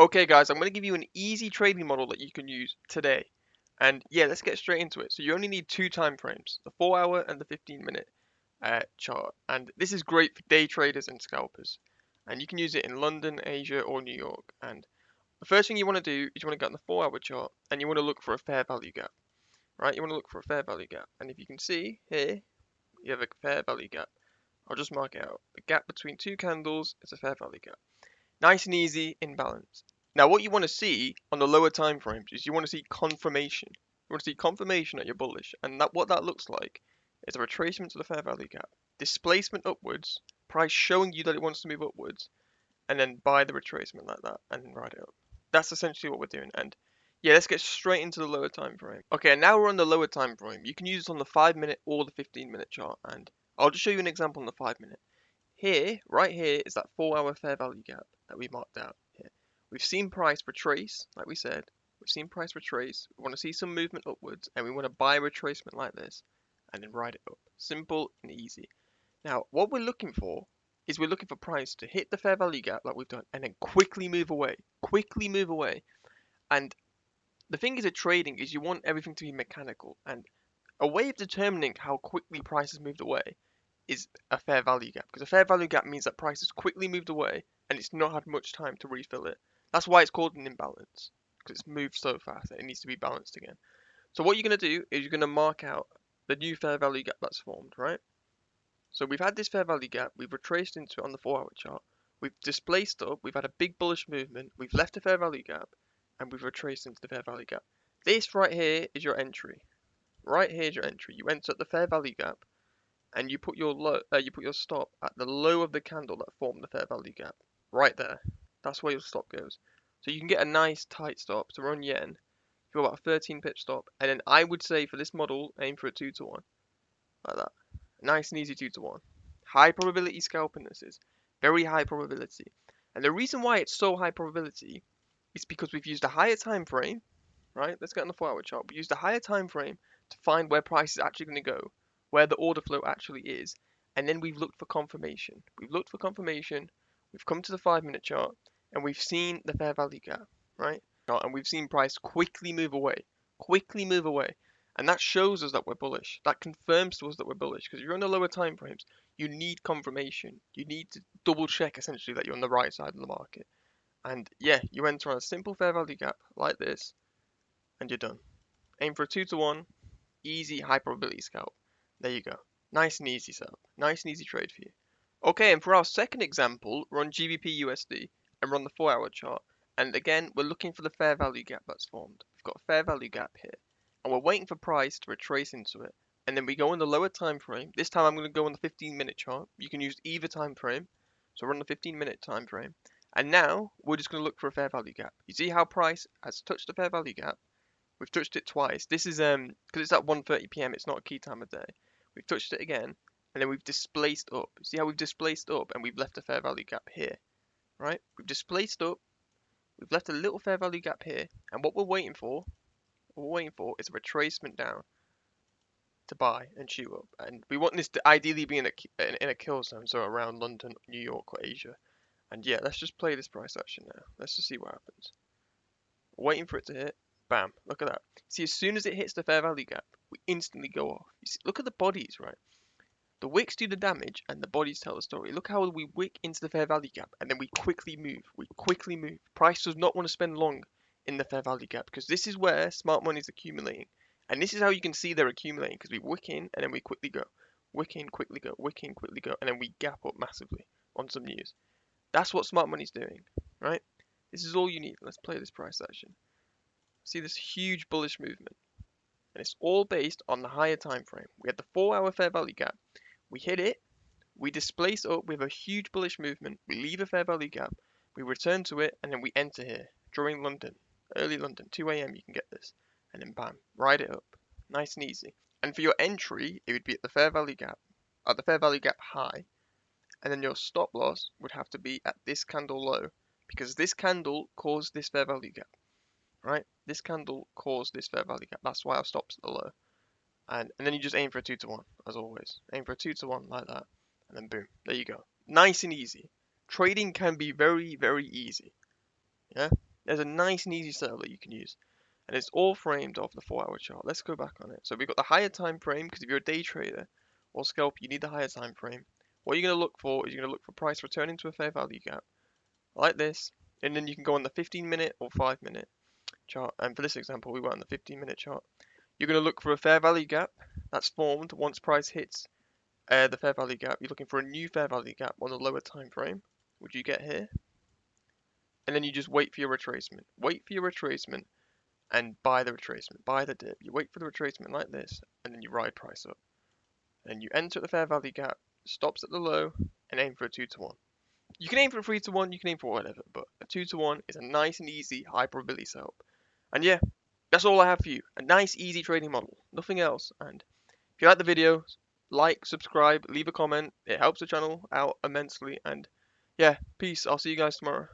Okay guys, I'm going to give you an easy trading model that you can use today. And yeah, let's get straight into it. So you only need two time frames, the 4 hour and the 15-minute chart. And this is great for day traders and scalpers. And you can use it in London, Asia, or New York. And the first thing you want to do is you want to get on the 4 hour chart and you want to look for a fair value gap, right? You want to look for a fair value gap. And if you can see here, you have a fair value gap. I'll just mark it out. The gap between two candles is a fair value gap. Nice and easy in balance. Now, what you want to see on the lower time frames is you want to see confirmation. You want to see confirmation that you're bullish, and what that looks like is a retracement to the fair value gap, displacement upwards, price showing you that it wants to move upwards, and then buy the retracement like that and then ride it up. That's essentially what we're doing. And yeah, let's get straight into the lower time frame. Okay, and now we're on the lower time frame. You can use this on the 5-minute or the 15-minute chart, and I'll just show you an example on the 5-minute. Here, right here, is that 4 hour fair value gap that we marked out here. We've seen price retrace, like we said. We've seen price retrace. We want to see some movement upwards, and we want to buy a retracement like this, and then ride it up. Simple and easy. Now, what we're looking for is we're looking for price to hit the fair value gap like we've done, and then quickly move away. Quickly move away. And the thing is, at trading is you want everything to be mechanical, and a way of determining how quickly price has moved away is a fair value gap, because a fair value gap means that price has quickly moved away and it's not had much time to refill it. That's why it's called an imbalance, because it's moved so fast that it needs to be balanced again. So what you're going to do is you're going to mark out the new fair value gap that's formed, right? So we've had this fair value gap, we've retraced into it on the 4 hour chart, we've displaced up, we've had a big bullish movement, we've left a fair value gap, and we've retraced into the fair value gap. This right here is your entry. Right here is your entry. You enter at the fair value gap, and you put your stop at the low of the candle that formed the fair value gap, right there. That's where your stop goes. So you can get a nice tight stop. So we're on yen. You've got about a 13 pip stop, and then I would say for this model, aim for a 2-to-1, like that. Nice and easy 2-to-1. High probability scalping this is, very high probability. And the reason why it's so high probability is because we've used a higher time frame, right? Let's get on the 4 hour chart. We used a higher time frame to find where price is actually going to go, where the order flow actually is, and then we've looked for confirmation. We've looked for confirmation, we've come to the 5-minute chart, and we've seen the fair value gap, right? And we've seen price quickly move away. And that shows us that we're bullish. That confirms to us that we're bullish, because you're on the lower time frames. You need confirmation. You need to double check essentially that you're on the right side of the market. And yeah, you enter on a simple fair value gap like this, and you're done. Aim for a 2-to-1, easy high probability scalp. There you go. Nice and easy setup. Nice and easy trade for you. Okay, and for our second example, we're on GBP USD and we're on the 4 hour chart. And again, we're looking for the fair value gap that's formed. We've got a fair value gap here. And we're waiting for price to retrace into it. And then we go on the lower time frame. This time I'm going to go on the 15-minute chart. You can use either time frame. So we're on the 15-minute time frame. And now we're just going to look for a fair value gap. You see how price has touched the fair value gap? We've touched it twice. This is because it's at 1:30 p.m. It's not a key time of day. We've touched it again, and then we've displaced up. See how we've displaced up, and we've left a fair value gap here, right? We've displaced up. We've left a little fair value gap here, and what we're waiting for is a retracement down to buy and chew up. And we want this to ideally be in a kill zone, so around London, New York, or Asia. And yeah, let's just play this price action now. Let's just see what happens. We're waiting for it to hit. Bam, look at that. See, as soon as it hits the fair value gap, we instantly go off. You see, look at the bodies, right? The wicks do the damage and the bodies tell the story. Look how we wick into the fair value gap and then we quickly move. Price does not want to spend long in the fair value gap because this is where smart money is accumulating. And this is how you can see they're accumulating, because we wick in and then we quickly go. Wick in, quickly go, wick in, quickly go, and then we gap up massively on some news. That's what smart money's doing, right? This is all you need. Let's play this price action. See this huge bullish movement, and it's all based on the higher time frame. We had the 4 hour fair value gap, we hit it, we displace up with a huge bullish movement, we leave a fair value gap, we return to it, and then we enter here during London, early London, 2 a.m. you can get this, and then bam, ride it up, nice and easy. And for your entry, it would be at the fair value gap, high, and then your stop loss would have to be at this candle low, because this candle caused this fair value gap. Right? This candle caused this fair value gap. That's why our stop's at the low. And then you just aim for a 2-to-1, as always. Aim for a 2-to-1 like that. And then boom. There you go. Nice and easy. Trading can be very, very easy. Yeah? There's a nice and easy setup that you can use. And it's all framed off the 4-hour chart. Let's go back on it. So we've got the higher time frame, because if you're a day trader or scalper, you need the higher time frame. What you're going to look for is you're going to look for price returning to a fair value gap, like this. And then you can go on the 15-minute or 5-minute chart. And for this example, we went on the 15-minute chart. You're going to look for a fair value gap that's formed once price hits the fair value gap. You're looking for a new fair value gap on the lower time frame, which you get here. And then you just wait for your retracement. Wait for your retracement and buy the retracement, buy the dip. You wait for the retracement like this, and then you ride price up. And you enter at the fair value gap, stops at the low, and aim for a 2-to-1. You can aim for a 3-to-1, you can aim for whatever, but a 2-to-1 is a nice and easy high probability setup. And yeah, that's all I have for you. A nice, easy trading model. Nothing else. And if you like the video, like, subscribe, leave a comment. It helps the channel out immensely. And yeah, peace. I'll see you guys tomorrow.